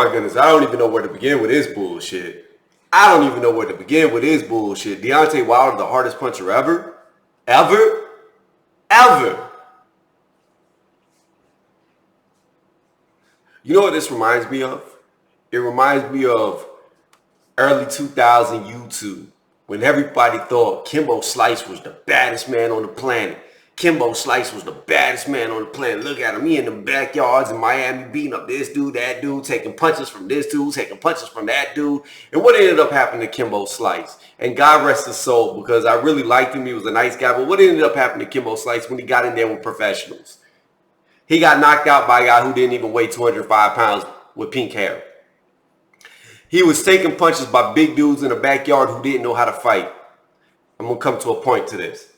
my goodness, I don't even know where to begin with this bullshit. Deontay Wilder, the hardest puncher ever? Ever? You know what this reminds me of? It reminds me of early 2000 YouTube, when everybody thought Kimbo Slice was the baddest man on the planet. Look at him. He in the backyards in Miami beating up this dude, that dude, taking punches from this dude, taking punches from that dude. And what ended up happening to Kimbo Slice? And God rest his soul, because I really liked him. He was a nice guy. But what ended up happening to Kimbo Slice when he got in there with professionals? He got knocked out by a guy who didn't even weigh 205 pounds with pink hair. He was taking punches by big dudes in the backyard who didn't know how to fight. I'm going to come to a point to this.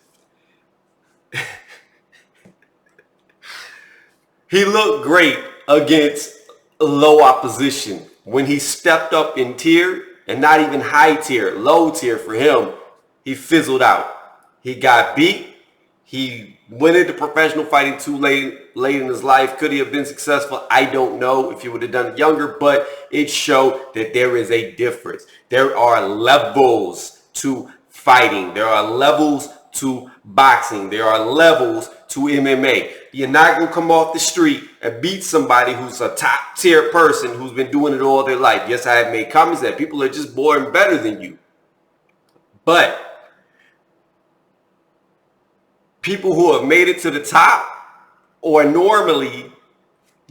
He looked great against low opposition. When he stepped up in tier, and not even high tier, low tier for him, he fizzled out. He got beat. He went into professional fighting too late in his life. Could he have been successful? I don't know if he would have done it younger, but it showed that there is a difference. There are levels to fighting. There are levels to boxing. There are levels to MMA. You're not going to come off the street and beat somebody who's a top tier person who's been doing it all their life. Yes, I have made comments that people are just born better than you. But people who have made it to the top are normally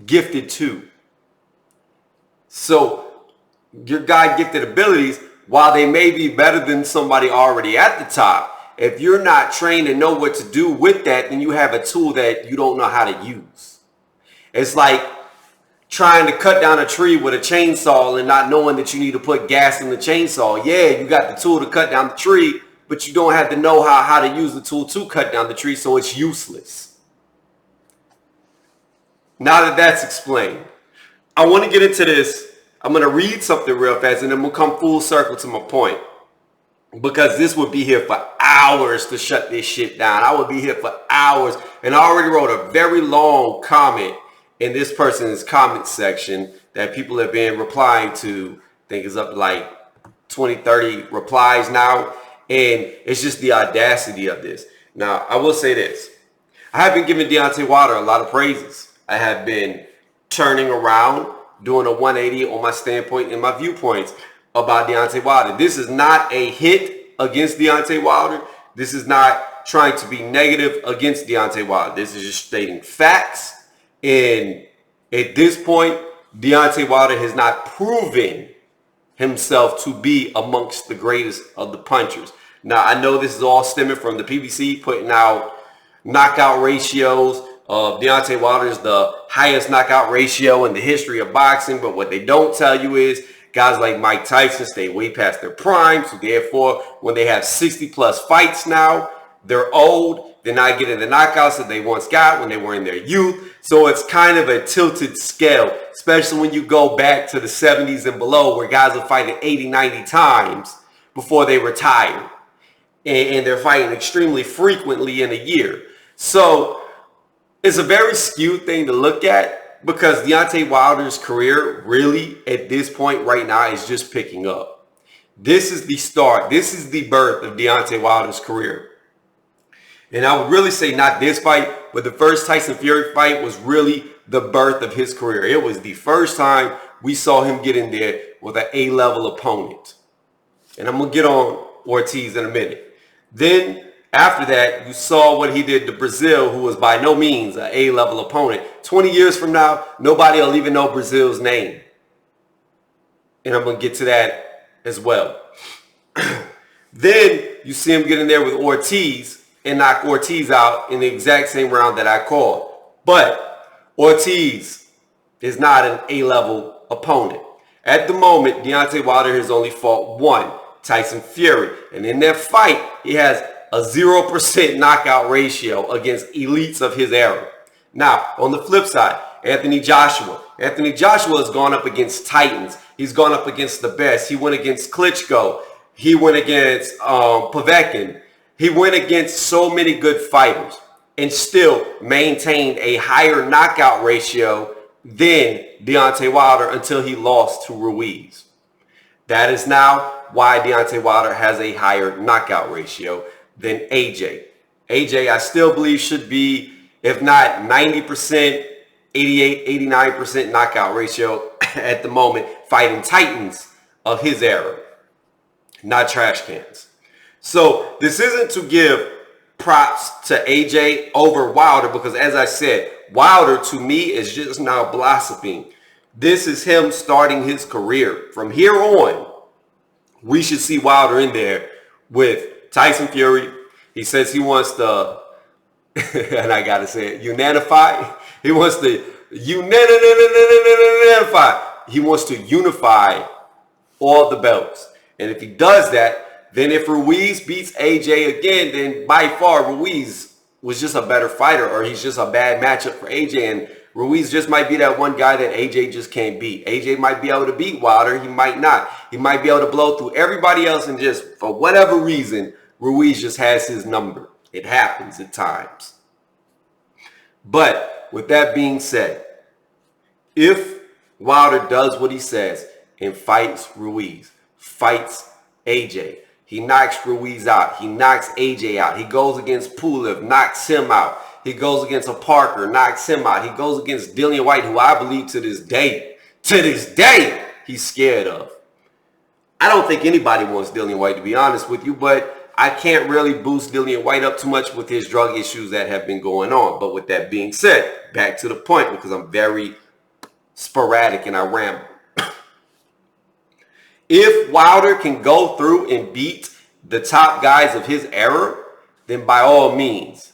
gifted too. So your God-gifted abilities, while they may be better than somebody already at the top, if you're not trained and know what to do with that, then you have a tool that you don't know how to use. It's like trying to cut down a tree with a chainsaw and not knowing that you need to put gas in the chainsaw. Yeah, you got the tool to cut down the tree, but you don't have to know how to use the tool to cut down the tree, so it's useless. Now that that's explained, I want to get into this. I'm going to read something real fast, and then we'll come full circle to my point. Because this would be here for hours to shut this shit down. I would be here for hours. And I already wrote a very long comment in this person's comment section that people have been replying to. I think it's up to like 20, 30 replies now. And it's just the audacity of this. Now, I will say this. I have been giving Deontay Wilder a lot of praises. I have been turning around, doing a 180 on my standpoint and my viewpoints about Deontay Wilder. This is not a hit against Deontay Wilder. This is not trying to be negative against Deontay Wilder. This is just stating facts. And at this point, Deontay Wilder has not proven himself to be amongst the greatest of the punchers. Now, I know this is all stemming from the PBC putting out knockout ratios. Deontay Wilder is the highest knockout ratio in the history of boxing. But what they don't tell you is guys like Mike Tyson stay way past their prime. So therefore, when they have 60 plus fights now, they're old. They're not getting the knockouts that they once got when they were in their youth. So it's kind of a tilted scale, especially when you go back to the 70s and below, where guys are fighting 80, 90 times before they retire. And they're fighting extremely frequently in a year. So it's a very skewed thing to look at, because Deontay Wilder's career really at this point right now is just picking up. This is the start. This is the birth of Deontay Wilder's career. And I would really say not this fight, but the first Tyson Fury fight was really the birth of his career. It was the first time we saw him get in there with an A-level opponent. And I'm going to get on Ortiz in a minute. Then after that, you saw what he did to Brazil, who was by no means an A-level opponent. 20 years from now, nobody will even know Brazil's name. And I'm going to get to that as well. Then you see him get in there with Ortiz and knock Ortiz out in the exact same round that I called. But Ortiz is not an A-level opponent. At the moment, Deontay Wilder has only fought one, Tyson Fury. And in that fight, he has a 0% knockout ratio against elites of his era. Now, on the flip side, Anthony Joshua. Anthony Joshua has gone up against Titans. He's gone up against the best. He went against Klitschko. He went against Povetkin. He went against so many good fighters and still maintained a higher knockout ratio than Deontay Wilder until he lost to Ruiz. That is now why Deontay Wilder has a higher knockout ratio than AJ. AJ, I still believe, should be, if not 90%, 88, 89% knockout ratio at the moment, fighting titans of his era, not trash cans. So this isn't to give props to AJ over Wilder, because as I said, Wilder to me is just now blossoming. This is him starting his career. From here on, we should see Wilder in there with Tyson Fury. He says he wants to, and I gotta say it, unify. He wants to unify. He wants to unify all the belts. And if he does that, then if Ruiz beats AJ again, then by far Ruiz was just a better fighter, or he's just a bad matchup for AJ. And Ruiz just might be that one guy that AJ just can't beat. AJ might be able to beat Wilder. He might not. He might be able to blow through everybody else, and just for whatever reason, Ruiz just has his number. It happens at times. But with that being said, if Wilder does what he says and fights Ruiz, fights AJ, he knocks Ruiz out, he knocks AJ out, he goes against Pulev, knocks him out, he goes against a Parker, knocks him out, he goes against Dillian White, who I believe to this day, he's scared of. I don't think anybody wants Dillian White, to be honest with you, but I can't really boost Dillian White up too much with his drug issues that have been going on. But with that being said, back to the point, because I'm very sporadic and I ramble. If Wilder can go through and beat the top guys of his era, then by all means,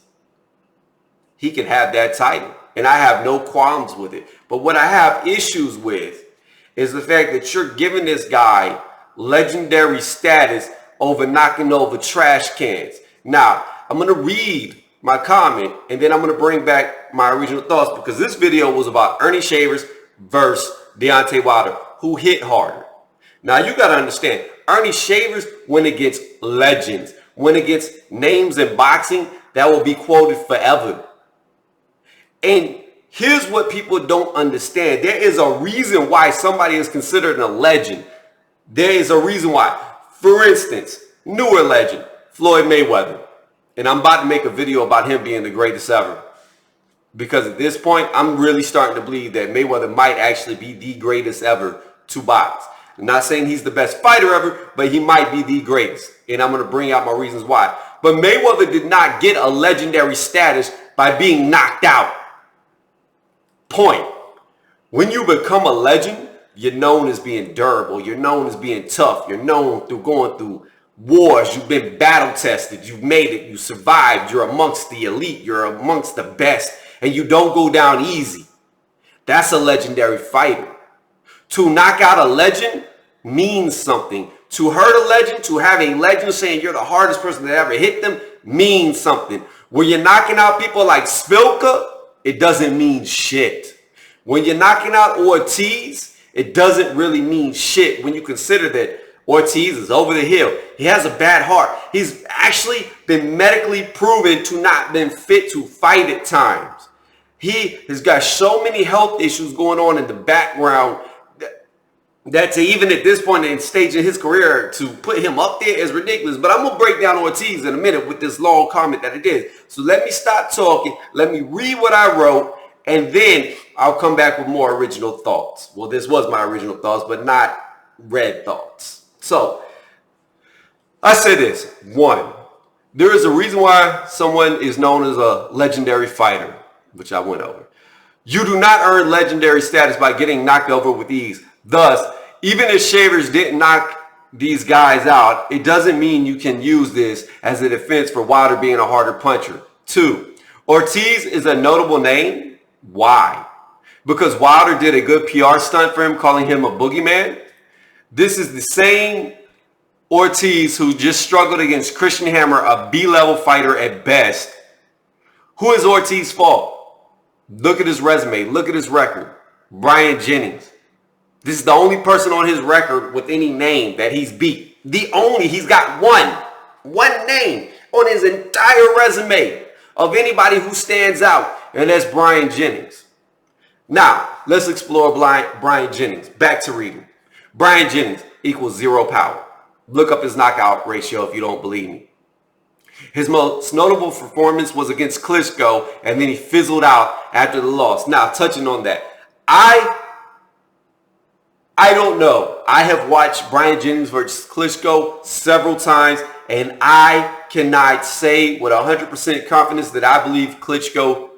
he can have that title. And I have no qualms with it. But what I have issues with is the fact that you're giving this guy legendary status over knocking over trash cans. Now, I'm going to read my comment, and then I'm going to bring back my original thoughts, because this video was about Ernie Shavers versus Deontay Wilder, who hit harder. Now, you got to understand, Ernie Shavers went against legends, went against names in boxing that will be quoted forever. And here's what people don't understand. There is a reason why somebody is considered a legend. There is a reason why. For instance, newer legend, Floyd Mayweather. And I'm about to make a video about him being the greatest ever. Because at this point, I'm really starting to believe that Mayweather might actually be the greatest ever to box. I'm not saying he's the best fighter ever, but he might be the greatest. And I'm going to bring out my reasons why. But Mayweather did not get a legendary status by being knocked out. Point. When you become a legend, you're known as being durable. You're known as being tough. You're known through going through wars. You've been battle tested. You've made it. You survived. You're amongst the elite. You're amongst the best. And you don't go down easy. That's a legendary fighter. To knock out a legend means something. To hurt a legend, to have a legend saying you're the hardest person that ever hit them, means something. When you're knocking out people like Spilka, it doesn't mean shit. When you're knocking out Ortiz, it doesn't really mean shit when you consider that Ortiz is over the hill. He has a bad heart. He's actually been medically proven to not been fit to fight at times. He has got so many health issues going on in the background that to even at this point in stage in his career to put him up there is ridiculous. But I'm going to break down Ortiz in a minute with this long comment that it is. So let me stop talking. Let me read what I wrote. And then I'll come back with more original thoughts. Well, this was my original thoughts, but not red thoughts. So I say this. One, there is a reason why someone is known as a legendary fighter, which I went over. You do not earn legendary status by getting knocked over with ease. Thus, even if Shavers didn't knock these guys out, it doesn't mean you can use this as a defense for Wilder being a harder puncher. Two, Ortiz is a notable name. Why? Because Wilder did a good PR stunt for him, calling him a boogeyman. This is the same Ortiz who just struggled against Christian Hammer, a B-level fighter at best. Who is Ortiz's fault? Look at his resume. Look at his record. Brian Jennings. This is the only person on his record with any name that he's beat. He's got one name on his entire resume of anybody who stands out, and that's Brian Jennings. Now, let's explore Brian Jennings. Back to reading. Brian Jennings equals 0 power. Look up his knockout ratio if you don't believe me. His most notable performance was against Klitschko, and then he fizzled out after the loss. Now, touching on that, I don't know. I have watched Brian Jennings versus Klitschko several times, and I cannot say with 100% confidence that I believe Klitschko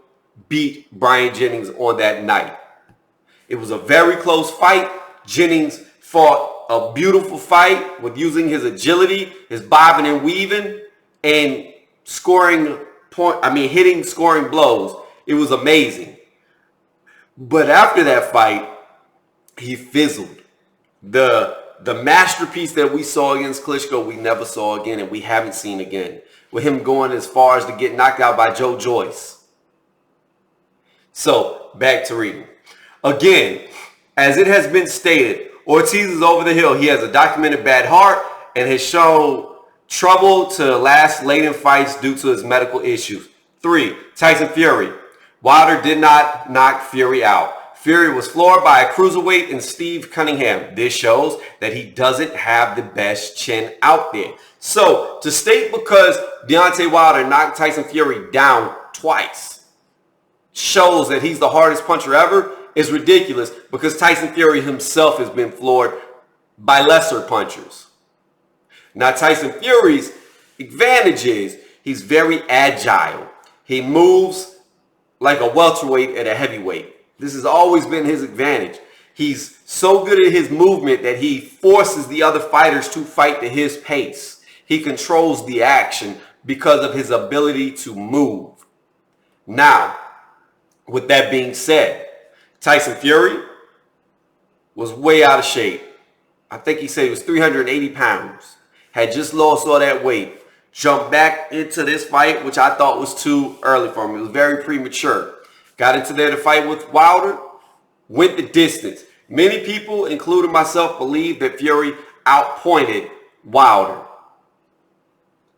beat Brian Jennings on that night. It was a very close fight. Jennings fought a beautiful fight with using his agility, his bobbing and weaving, and hitting scoring blows. It was amazing. But after that fight, he fizzled. The masterpiece that we saw against Klitschko, we never saw again, and we haven't seen again. With him going as far as to get knocked out by Joe Joyce. So, back to reading. Again, as it has been stated, Ortiz is over the hill. He has a documented bad heart and has shown trouble to last late in fights due to his medical issues. 3. Tyson Fury. Wilder did not knock Fury out. Fury was floored by a cruiserweight in Steve Cunningham. This shows that he doesn't have the best chin out there. So, to state because Deontay Wilder knocked Tyson Fury down twice shows that he's the hardest puncher ever is ridiculous, because Tyson Fury himself has been floored by lesser punchers. Now, Tyson Fury's advantage is he's very agile. He moves like a welterweight at a heavyweight. This has always been his advantage. He's so good at his movement that he forces the other fighters to fight at his pace. He controls the action because of his ability to move. Now, with that being said, Tyson Fury was way out of shape. I think he said he was 380 pounds. Had just lost all that weight. Jumped back into this fight, which I thought was too early for him. It was very premature. Got into there to fight with Wilder. Went the distance. Many people, including myself, believe that Fury outpointed Wilder.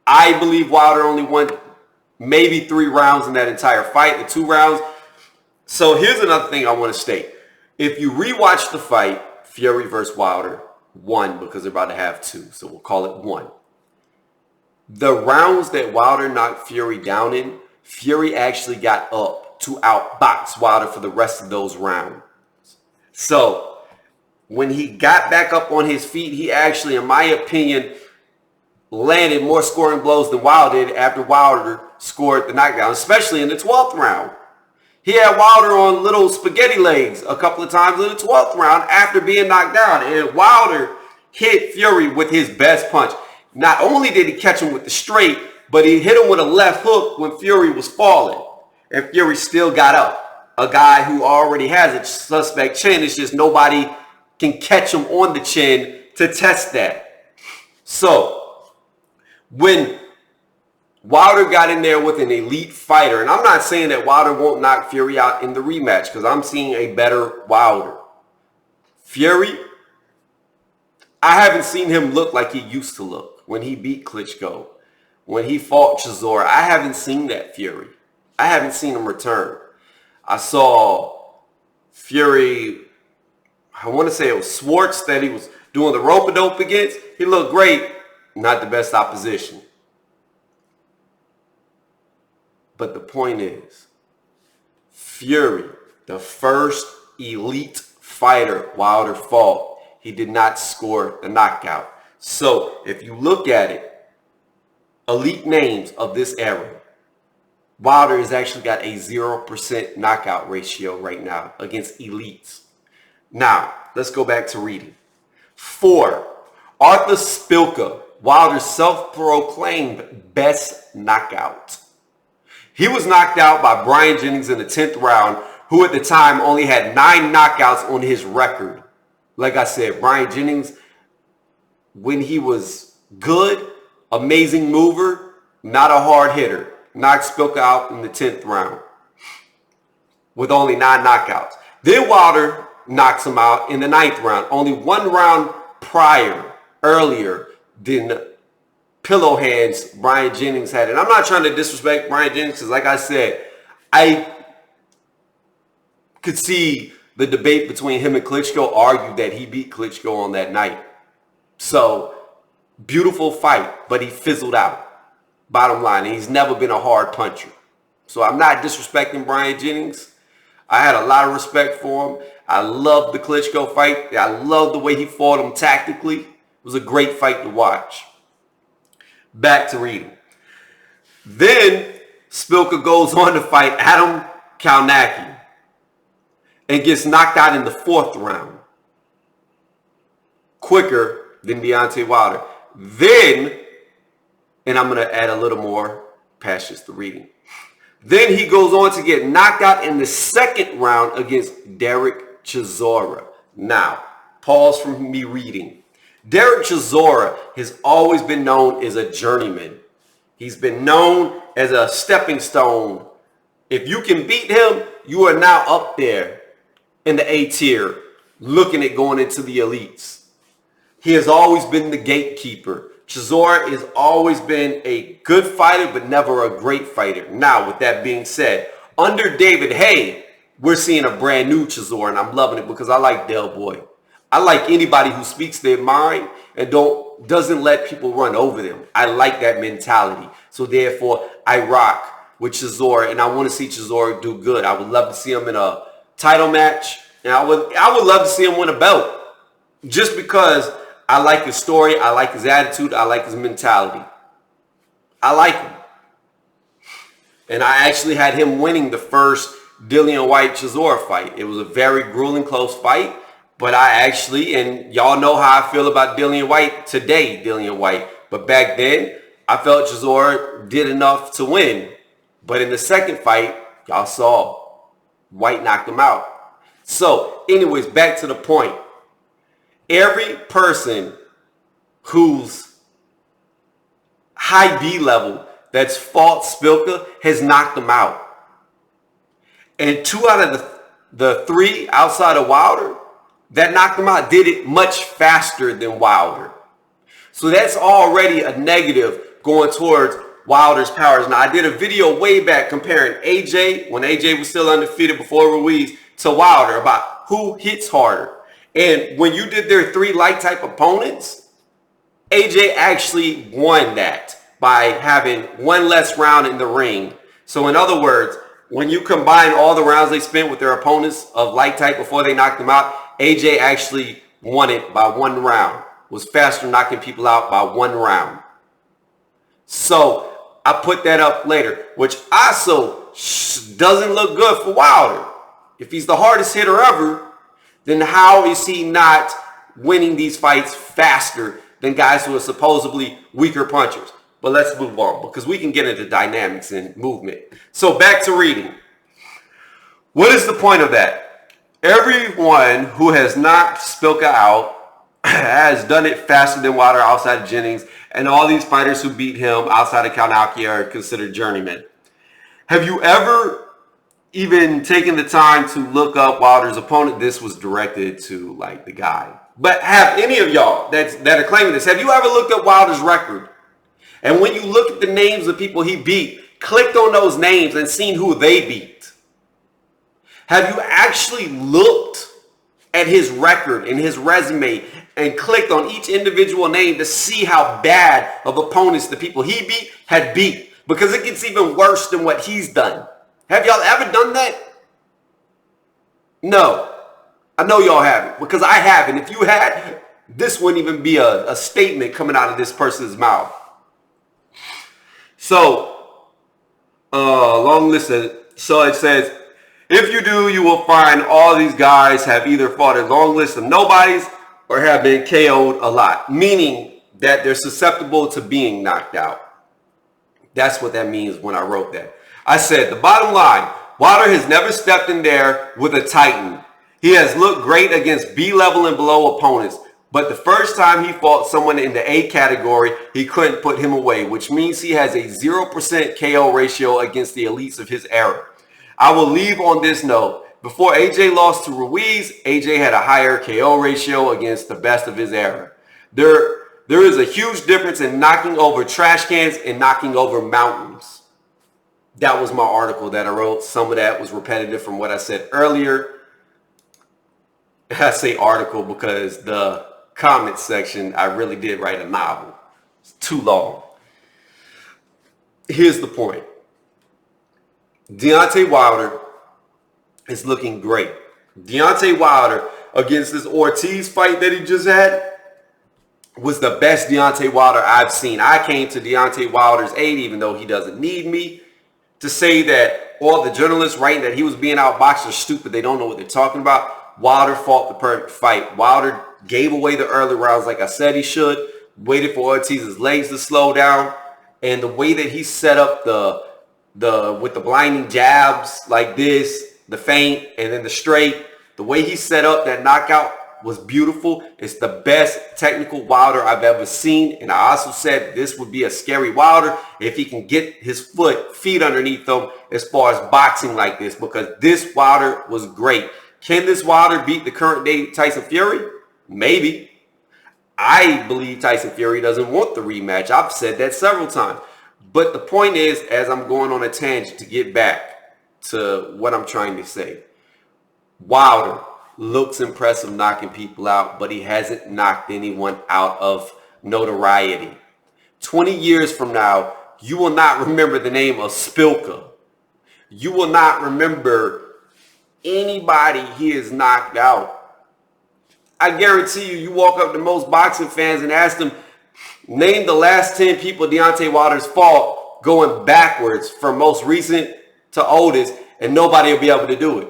I believe Wilder only won maybe 3 rounds in that entire fight. The 2 rounds. So here's another thing I want to state. If you rewatch the fight, Fury versus Wilder, 1, because they're about to have 2, so we'll call it 1. The rounds that Wilder knocked Fury down in, Fury actually got up to outbox Wilder for the rest of those rounds. So when he got back up on his feet, he actually, in my opinion, landed more scoring blows than Wilder did after Wilder scored the knockdown, especially in the 12th round. He had Wilder on little spaghetti legs a couple of times in the 12th round after being knocked down. And Wilder hit Fury with his best punch. Not only did he catch him with the straight, but he hit him with a left hook when Fury was falling. And Fury still got up. A guy who already has a suspect chin. It's just nobody can catch him on the chin to test that. So, when Wilder got in there with an elite fighter, and I'm not saying that Wilder won't knock Fury out in the rematch, because I'm seeing a better Wilder. Fury, I haven't seen him look like he used to look when he beat Klitschko, when he fought Chisora. I haven't seen that Fury. I haven't seen him return. I saw Fury, I want to say it was Schwartz that he was doing the rope-a-dope against. He looked great, not the best opposition. But the point is, Fury, the first elite fighter Wilder fought, he did not score the knockout. So if you look at it, elite names of this era, Wilder has actually got a 0% knockout ratio right now against elites. Now, let's go back to reading. 4. Arthur Spilka, Wilder's self-proclaimed best knockout. He was knocked out by Brian Jennings in the 10th round, who at the time only had 9 knockouts on his record. Like I said, Brian Jennings, when he was good, amazing mover, not a hard hitter, knocked Spilka out in the 10th round with only 9 knockouts. Then Wilder knocks him out in the 9th round, only 1 round earlier than pillow hands Brian Jennings had. And I'm not trying to disrespect Brian Jennings, because like I said, I could see the debate between him and Klitschko argued that he beat Klitschko on that night. So, beautiful fight, but he fizzled out. Bottom line, and he's never been a hard puncher. So I'm not disrespecting Brian Jennings. I had a lot of respect for him. I loved the Klitschko fight. I loved the way he fought him tactically. It was a great fight to watch. Back to reading. Then Szpilka goes on to fight Adam Kownacki and gets knocked out in the 4th round. Quicker than Deontay Wilder. Then, and I'm going to add a little more past just the reading. Then he goes on to get knocked out in the 2nd round against Derek Chisora. Now, pause from me reading. Derek Chisora has always been known as a journeyman. He's been known as a stepping stone. If you can beat him, you are now up there in the A tier, looking at going into the elites. He has always been the gatekeeper. Chisora has always been a good fighter, but never a great fighter. Now, with that being said, under David Haye, we're seeing a brand new Chisora, and I'm loving it because I like Del Boy. I like anybody who speaks their mind and doesn't let people run over them. I like that mentality. So therefore, I rock with Chisora, and I want to see Chisora do good. I would love to see him in a title match, and I would love to see him win a belt, just because I like his story, I like his attitude, I like his mentality. I like him. And I actually had him winning the first Dillian Whyte-Chisora fight. It was a very grueling, close fight. But I actually, and y'all know how I feel about Dillian Whyte today, Dillian Whyte. But back then, I felt Chisora did enough to win. But in the 2nd fight, y'all saw Whyte knocked him out. So, anyways, back to the point. Every person who's high B level that's fought Szpilka has knocked him out. And 2 out of the 3 outside of Wilder that knocked him out did it much faster than Wilder. So that's already a negative going towards Wilder's powers. Now, I did a video way back comparing AJ, when AJ was still undefeated before Ruiz, to Wilder about who hits harder. And when you did their 3 light type opponents, AJ actually won that by having 1 less round in the ring. So in other words, when you combine all the rounds they spent with their opponents of light type before they knocked them out, AJ actually won it by 1 round. Was faster knocking people out by 1 round. So I put that up later, which also doesn't look good for Wilder. If he's the hardest hitter ever, then how is he not winning these fights faster than guys who are supposedly weaker punchers? But let's move on because we can get into dynamics and movement. So back to reading. What is the point of that? Everyone who has knocked Szpilka out has done it faster than Wilder outside of Jennings, and all these fighters who beat him outside of Kownacki are considered journeymen. Have you ever even taking the time to look up Wilder's opponent? This was directed to like the guy. But have any of y'all that are claiming this, have you ever looked up Wilder's record? And when you look at the names of people he beat, clicked on those names and seen who they beat? Have you actually looked at his record and his resume and clicked on each individual name to see how bad of opponents the people he beat had beat? Because it gets even worse than what he's done. Have y'all ever done that? No. I know y'all haven't, because I haven't. If you had, this wouldn't even be a statement coming out of this person's mouth. So, long list. So it says, if you do, you will find all these guys have either fought a long list of nobodies or have been KO'd a lot, meaning that they're susceptible to being knocked out. That's what that means when I wrote that. I said, the bottom line, Wilder has never stepped in there with a titan. He has looked great against B-level and below opponents, but the first time he fought someone in the A category, he couldn't put him away, which means he has a 0% KO ratio against the elites of his era. I will leave on this note. Before AJ lost to Ruiz, AJ had a higher KO ratio against the best of his era. There is a huge difference in knocking over trash cans and knocking over mountains. That was my article that I wrote. Some of that was repetitive from what I said earlier. I say article because the comment section, I really did write a novel. It's too long. Here's the point. Deontay Wilder is looking great. Deontay Wilder against this Ortiz fight that he just had was the best Deontay Wilder I've seen. I came to Deontay Wilder's aid, even though he doesn't need me, to say that all the journalists writing that he was being outboxed are stupid. They don't know what they're talking about. Wilder fought the perfect fight. Wilder gave away the early rounds like I said he should, waited for Ortiz's legs to slow down, and the way that he set up with the blinding jabs like this, the feint, and then the straight, the way he set up that knockout was beautiful. It's the best technical Wilder I've ever seen. And I also said this would be a scary Wilder if he can get his feet underneath him as far as boxing like this, because this Wilder was great. Can this Wilder beat the current day Tyson Fury? Maybe. I believe Tyson Fury doesn't want the rematch. I've said that several times. But the point is, as I'm going on a tangent to get back to what I'm trying to say, Wilder looks impressive knocking people out, but he hasn't knocked anyone out of notoriety. 20 years from now, you will not remember the name of Spilka. You will not remember anybody he has knocked out. I guarantee you, you walk up to most boxing fans and ask them, name the last 10 people Deontay Wilder's fought going backwards from most recent to oldest, and nobody will be able to do it,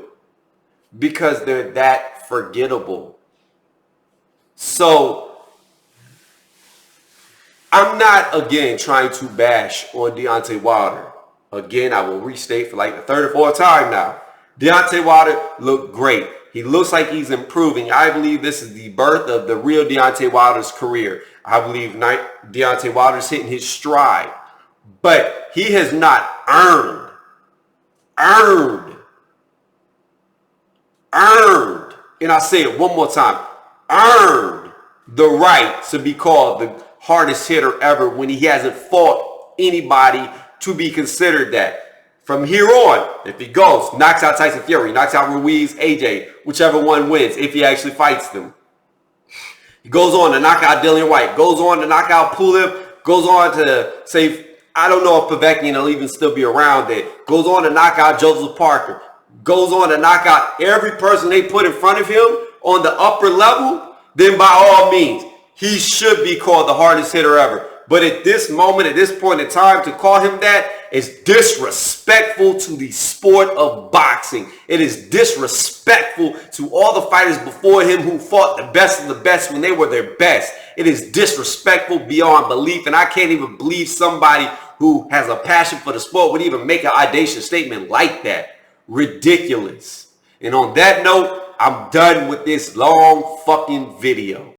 because they're that forgettable. So I'm not, again, trying to bash on Deontay Wilder. Again, I will restate for like the third or fourth time now. Deontay Wilder looked great. He looks like he's improving. I believe this is the birth of the real Deontay Wilder's career. I believe Deontay Wilder's hitting his stride. But he has not earned, and I'll say it one more time, earned the right to be called the hardest hitter ever when he hasn't fought anybody to be considered that. From here on, if he goes, knocks out Tyson Fury, knocks out Ruiz, AJ, whichever one wins, if he actually fights them. He goes on to knock out Dillian White, goes on to knock out Pulev, goes on to say, I don't know if Povetkin will even still be around there, goes on to knock out Joseph Parker, goes on to knock out every person they put in front of him on the upper level, then by all means, he should be called the hardest hitter ever. But at this moment, at this point in time, to call him that is disrespectful to the sport of boxing. It is disrespectful to all the fighters before him who fought the best of the best when they were their best. It is disrespectful beyond belief, and I can't even believe somebody who has a passion for the sport would even make an audacious statement like that. Ridiculous. And on that note, I'm done with this long fucking video.